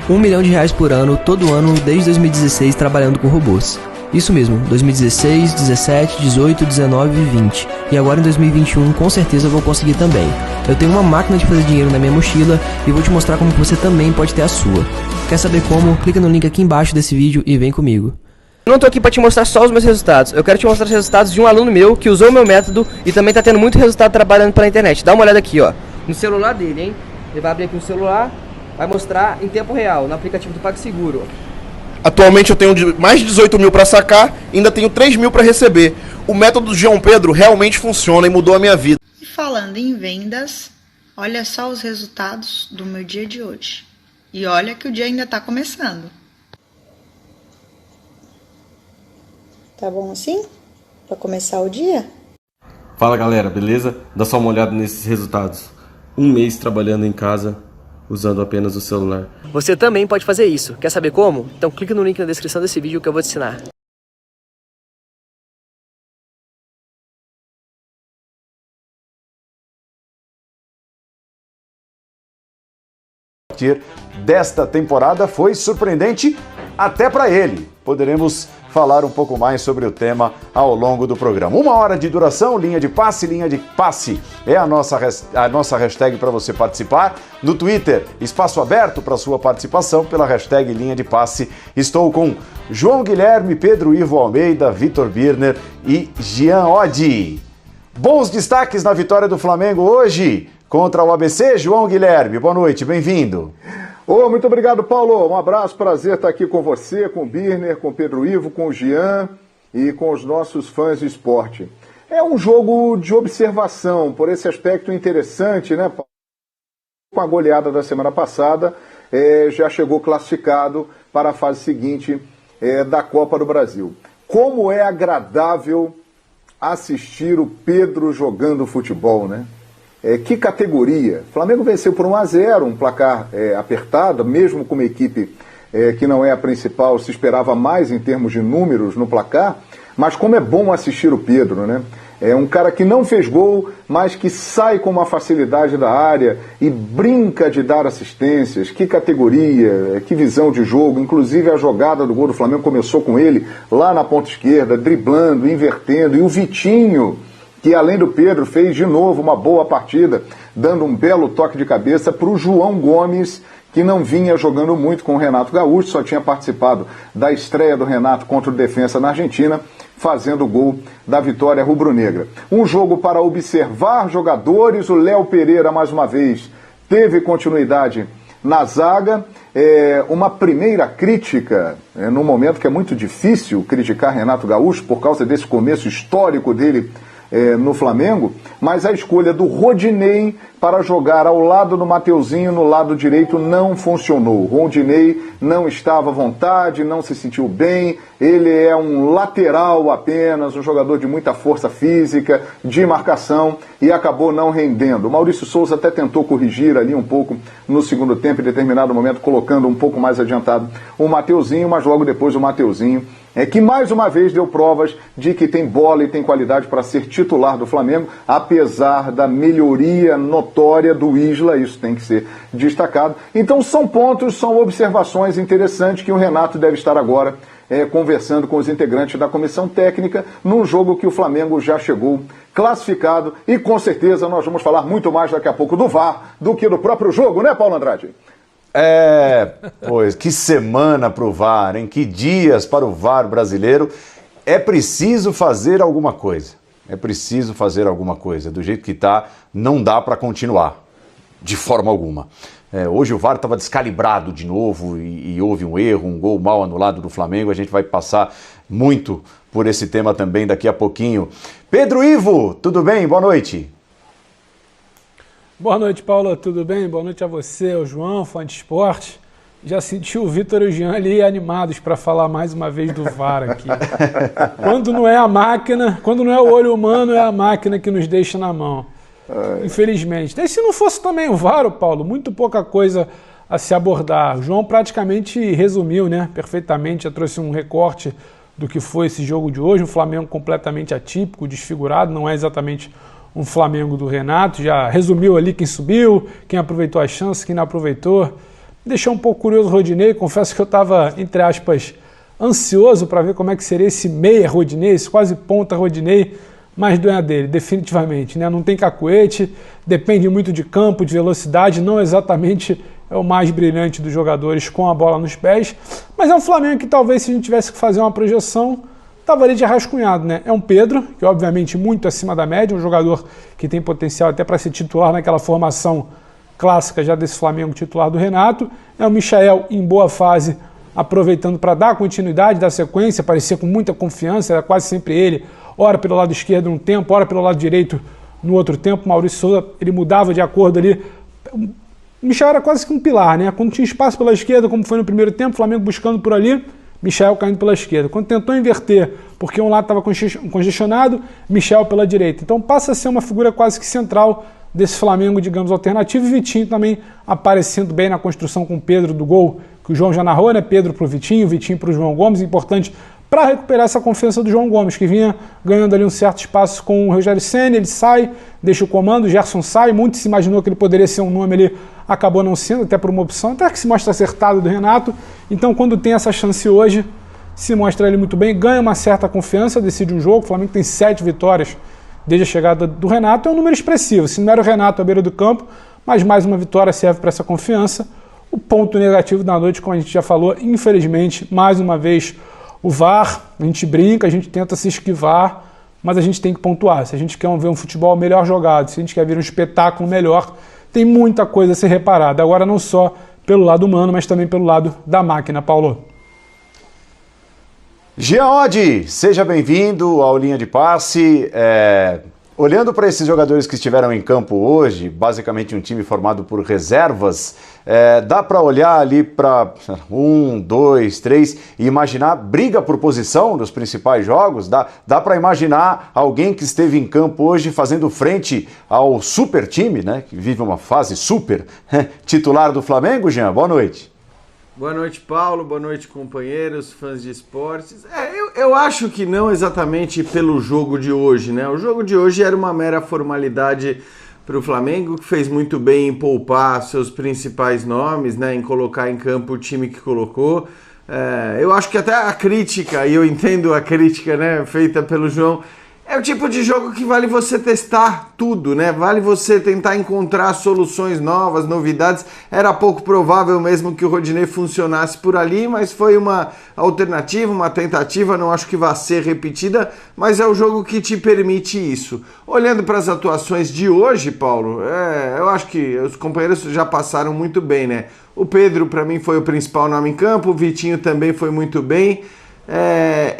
R$ 1 milhão por ano, todo ano, desde 2016, trabalhando com robôs. Isso mesmo, 2016, 17, 18, 19 e 20. E agora em 2021, com certeza eu vou conseguir também. Eu tenho uma máquina de fazer dinheiro na minha mochila e vou te mostrar como você também pode ter a sua. Quer saber como? Clica no link aqui embaixo desse vídeo e vem comigo. Eu não tô aqui pra te mostrar só os meus resultados, eu quero te mostrar os resultados de um aluno meu que usou o meu método e também tá tendo muito resultado trabalhando pela internet. Dá uma olhada aqui, ó, no celular dele, hein? Ele vai abrir aqui no celular, vai mostrar em tempo real, no aplicativo do PagSeguro. Atualmente eu tenho mais de 18 mil para sacar e ainda tenho 3 mil para receber. O método do João Pedro realmente funciona e mudou a minha vida. E falando em vendas, olha só os resultados do meu dia de hoje. E olha que o dia ainda está começando. Tá bom assim? Para começar o dia? Fala galera, beleza? Dá só uma olhada nesses resultados. Um mês trabalhando em casa, usando apenas o celular. Você também pode fazer isso. Quer saber como? Então clica no link na descrição desse vídeo que eu vou te ensinar. Desta temporada foi surpreendente até para ele. Poderemos falar um pouco mais sobre o tema ao longo do programa. 1 hora de duração, linha de passe é a nossa hashtag para você participar. No Twitter, espaço aberto para sua participação pela hashtag linha de passe. Estou com João Guilherme, Pedro Ivo Almeida, Vitor Birner e Jean Oddi. Bons destaques na vitória do Flamengo hoje contra o ABC. João Guilherme, boa noite, bem-vindo. Muito obrigado, Paulo. Um abraço, prazer estar aqui com você, com o Birner, com o Pedro Ivo, com o Jean e com os nossos fãs de esporte. É um jogo de observação, por esse aspecto interessante, né, Paulo? Com a goleada da semana passada, já chegou classificado para a fase seguinte da Copa do Brasil. Como é agradável assistir o Pedro jogando futebol, né? Que categoria. O Flamengo venceu por 1-0, um placar apertado, mesmo com uma equipe que não é a principal, se esperava mais em termos de números no placar, mas como é bom assistir o Pedro, né? É um cara que não fez gol, mas que sai com uma facilidade da área e brinca de dar assistências. Que categoria, que visão de jogo. Inclusive a jogada do gol do Flamengo começou com ele lá na ponta esquerda, driblando, invertendo, e o Vitinho, que além do Pedro fez de novo uma boa partida, dando um belo toque de cabeça para o João Gomes, que não vinha jogando muito com o Renato Gaúcho, só tinha participado da estreia do Renato contra o Defensa na Argentina, fazendo o gol da vitória rubro-negra. Um jogo para observar jogadores, o Léo Pereira mais uma vez teve continuidade na zaga. Uma primeira crítica, num momento que é muito difícil criticar Renato Gaúcho por causa desse começo histórico dele no Flamengo, mas a escolha do Rodinei para jogar ao lado do Mateuzinho no lado direito não funcionou. O Rodinei não estava à vontade, não se sentiu bem, ele é um lateral apenas, um jogador de muita força física, de marcação, e acabou não rendendo. O Maurício Souza até tentou corrigir ali um pouco no segundo tempo, em determinado momento colocando um pouco mais adiantado o Mateuzinho, mas logo depois o Mateuzinho que mais uma vez deu provas de que tem bola e tem qualidade para ser titular do Flamengo, apesar da melhoria notória do Isla, isso tem que ser destacado. Então são pontos, são observações interessantes que o Renato deve estar agora conversando com os integrantes da comissão técnica, num jogo que o Flamengo já chegou classificado, e com certeza nós vamos falar muito mais daqui a pouco do VAR do que do próprio jogo, né, Paulo Andrade? Pois, que semana para o VAR, hein? Que dias para o VAR brasileiro. É preciso fazer alguma coisa. É preciso fazer alguma coisa. Do jeito que está, não dá para continuar, de forma alguma. Hoje o VAR estava descalibrado de novo e houve um erro, um gol mal anulado do Flamengo. A gente vai passar muito por esse tema também daqui a pouquinho. Pedro Ivo, tudo bem? Boa noite. Boa noite, Paulo, tudo bem? Boa noite a você, ao João, fã de esporte. Já senti o Vitor e o Jean ali animados para falar mais uma vez do VAR aqui. Quando não é a máquina, quando não é o olho humano, é a máquina que nos deixa na mão. Infelizmente. E se não fosse também o VAR, Paulo, muito pouca coisa a se abordar. O João praticamente resumiu, né, perfeitamente, já trouxe um recorte do que foi esse jogo de hoje, um Flamengo completamente atípico, desfigurado, não é exatamente um Flamengo do Renato, já resumiu ali quem subiu, quem aproveitou as chances, quem não aproveitou. deixou um pouco curioso o Rodinei, confesso que eu estava, entre aspas, ansioso para ver como é que seria esse meia Rodinei, esse quase ponta Rodinei, mas não é dele, definitivamente, né? Não tem cacuete, depende muito de campo, de velocidade, não exatamente é o mais brilhante dos jogadores com a bola nos pés, mas é um Flamengo que talvez, se a gente tivesse que fazer uma projeção, estava ali de rascunhado, né? É um Pedro, que obviamente muito acima da média, um jogador que tem potencial até para ser titular naquela formação clássica já desse Flamengo titular do Renato. É o Michael em boa fase, aproveitando para dar continuidade, dar sequência, parecia com muita confiança, era quase sempre ele, ora pelo lado esquerdo num tempo, ora pelo lado direito no outro tempo. Maurício Souza, ele mudava de acordo ali. O Michael era quase que um pilar, né? Quando tinha espaço pela esquerda, como foi no primeiro tempo, o Flamengo buscando por ali, Michael caindo pela esquerda. Quando tentou inverter, porque um lado estava congestionado, Michael pela direita. Então passa a ser uma figura quase que central desse Flamengo, digamos, alternativo. E Vitinho também aparecendo bem na construção com o Pedro do gol, que o João já narrou, né? Pedro para o Vitinho para o João Gomes, importante para recuperar essa confiança do João Gomes, que vinha ganhando ali um certo espaço com o Rogério Ceni. Ele sai, deixa o comando, o Gerson sai, muito se imaginou que ele poderia ser um nome ali, acabou não sendo, até por uma opção, até que se mostra acertado do Renato. Então, quando tem essa chance hoje, se mostra ele muito bem, ganha uma certa confiança, decide um jogo. O Flamengo tem 7 vitórias desde a chegada do Renato, é um número expressivo. Se não era o Renato à beira do campo, mas mais uma vitória serve para essa confiança. O ponto negativo da noite, como a gente já falou, infelizmente, mais uma vez, o VAR. A gente brinca, a gente tenta se esquivar, mas a gente tem que pontuar. Se a gente quer ver um futebol melhor jogado, se a gente quer ver um espetáculo melhor, tem muita coisa a ser reparada. Agora não só pelo lado humano, mas também pelo lado da máquina, Paulo. Jean Oddi, seja bem-vindo ao Linha de Passe. Olhando para esses jogadores que estiveram em campo hoje, basicamente um time formado por reservas, dá para olhar ali para 1, 2, 3 e imaginar briga por posição nos principais jogos? Dá para imaginar alguém que esteve em campo hoje fazendo frente ao super time, né, que vive uma fase super, titular do Flamengo, Jean? Boa noite. Boa noite, Paulo. Boa noite, companheiros, fãs de esportes. Eu acho que não exatamente pelo jogo de hoje, né? O jogo de hoje era uma mera formalidade para o Flamengo, que fez muito bem em poupar seus principais nomes, né? Em colocar em campo o time que colocou. Eu acho que até a crítica, e eu entendo a crítica, né, feita pelo João, é o tipo de jogo que vale você testar tudo, né? Vale você tentar encontrar soluções novas, novidades. Era pouco provável mesmo que o Rodinei funcionasse por ali, mas foi uma alternativa, uma tentativa, não acho que vá ser repetida, mas é o jogo que te permite isso. Olhando para as atuações de hoje, Paulo, eu acho que os companheiros já passaram muito bem, né? O Pedro, para mim, foi o principal nome em campo, o Vitinho também foi muito bem.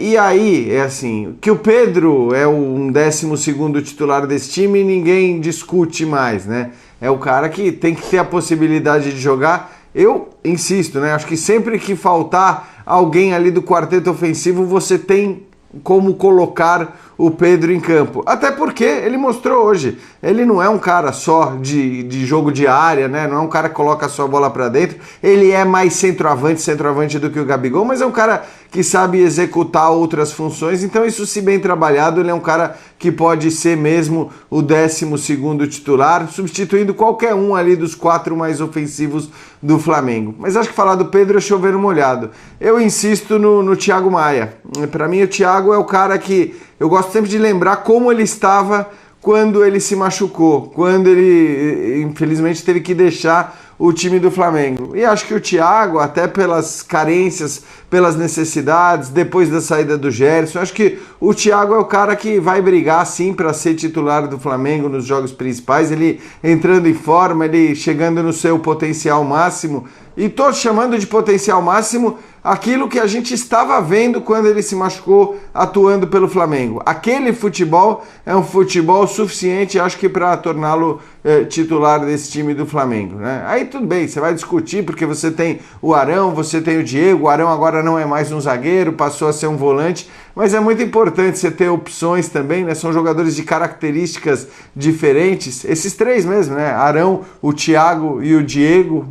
E aí, assim, que o Pedro é um 12º titular desse time, ninguém discute mais, né? É o cara que tem que ter a possibilidade de jogar. Eu insisto, né? Acho que sempre que faltar alguém ali do quarteto ofensivo, você tem como colocar o Pedro em campo. Até porque ele mostrou hoje, ele não é um cara só de jogo de área, né? Não é um cara que coloca a sua bola para dentro. Ele é mais centroavante do que o Gabigol, mas é um cara que sabe executar outras funções. Então isso, se bem trabalhado, ele é um cara que pode ser mesmo o 12º titular, substituindo qualquer um ali dos 4 mais ofensivos do Flamengo. Mas acho que falar do Pedro é chover no molhado. Eu insisto no Thiago Maia. Para mim, o Thiago é o cara que eu gosto sempre de lembrar como ele estava quando ele se machucou, quando ele infelizmente teve que deixar o time do Flamengo. E acho que o Thiago, até pelas carências, pelas necessidades, depois da saída do Gerson, acho que o Thiago é o cara que vai brigar sim para ser titular do Flamengo nos jogos principais, ele entrando em forma, ele chegando no seu potencial máximo. E tô chamando de potencial máximo aquilo que a gente estava vendo quando ele se machucou atuando pelo Flamengo. Aquele futebol é um futebol suficiente, acho que, para torná-lo titular desse time do Flamengo, né? Aí tudo bem, você vai discutir porque você tem o Arão, você tem o Diego. O Arão agora não é mais um zagueiro, passou a ser um volante, mas é muito importante você ter opções também, né? São jogadores de características diferentes, esses 3 mesmo, né? Arão, o Thiago e o Diego,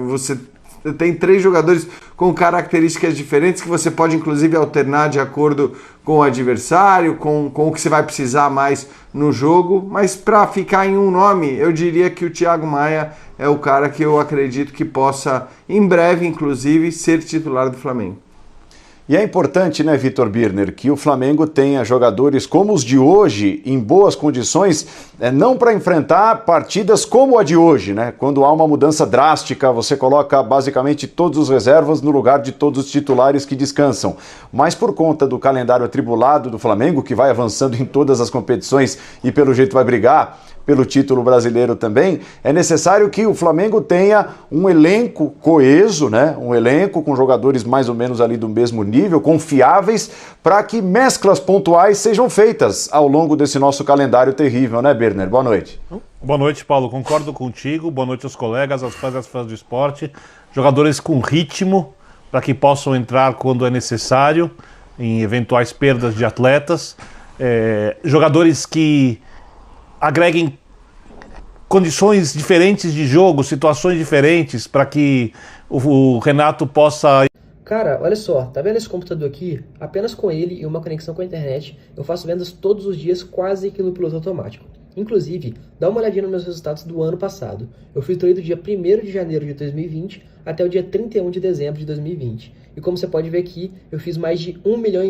você tem 3 jogadores com características diferentes que você pode inclusive alternar de acordo com o adversário, com o que você vai precisar mais no jogo, mas para ficar em um nome, eu diria que o Thiago Maia é o cara que eu acredito que possa, em breve inclusive, ser titular do Flamengo. E é importante, né, Vitor Birner, que o Flamengo tenha jogadores como os de hoje, em boas condições, não para enfrentar partidas como a de hoje, né? Quando há uma mudança drástica, você coloca basicamente todos os reservas no lugar de todos os titulares que descansam. Mas por conta do calendário atribulado do Flamengo, que vai avançando em todas as competições e pelo jeito vai brigar pelo título brasileiro também, é necessário que o Flamengo tenha um elenco coeso, né? Um elenco com jogadores mais ou menos ali do mesmo nível, confiáveis, para que mesclas pontuais sejam feitas ao longo desse nosso calendário terrível, né, Birner? Boa noite. Boa noite, Paulo. Concordo contigo. Boa noite aos colegas, às fãs do esporte. Jogadores com ritmo, para que possam entrar quando é necessário, em eventuais perdas de atletas. Jogadores que agreguem condições diferentes de jogo, situações diferentes, para que o Renato possa... Cara, olha só, tá vendo esse computador aqui? Apenas com ele e uma conexão com a internet, eu faço vendas todos os dias quase que no piloto automático. Inclusive, dá uma olhadinha nos meus resultados do ano passado. Eu filtrei do dia 1º de janeiro de 2020 até o dia 31 de dezembro de 2020. E como você pode ver aqui, eu fiz mais de 1,5 milhão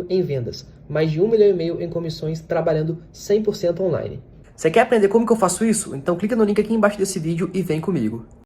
em vendas, mais de 1,5 milhão em comissões, trabalhando 100% online. Você quer aprender como que eu faço isso? Então clica no link aqui embaixo desse vídeo e vem comigo.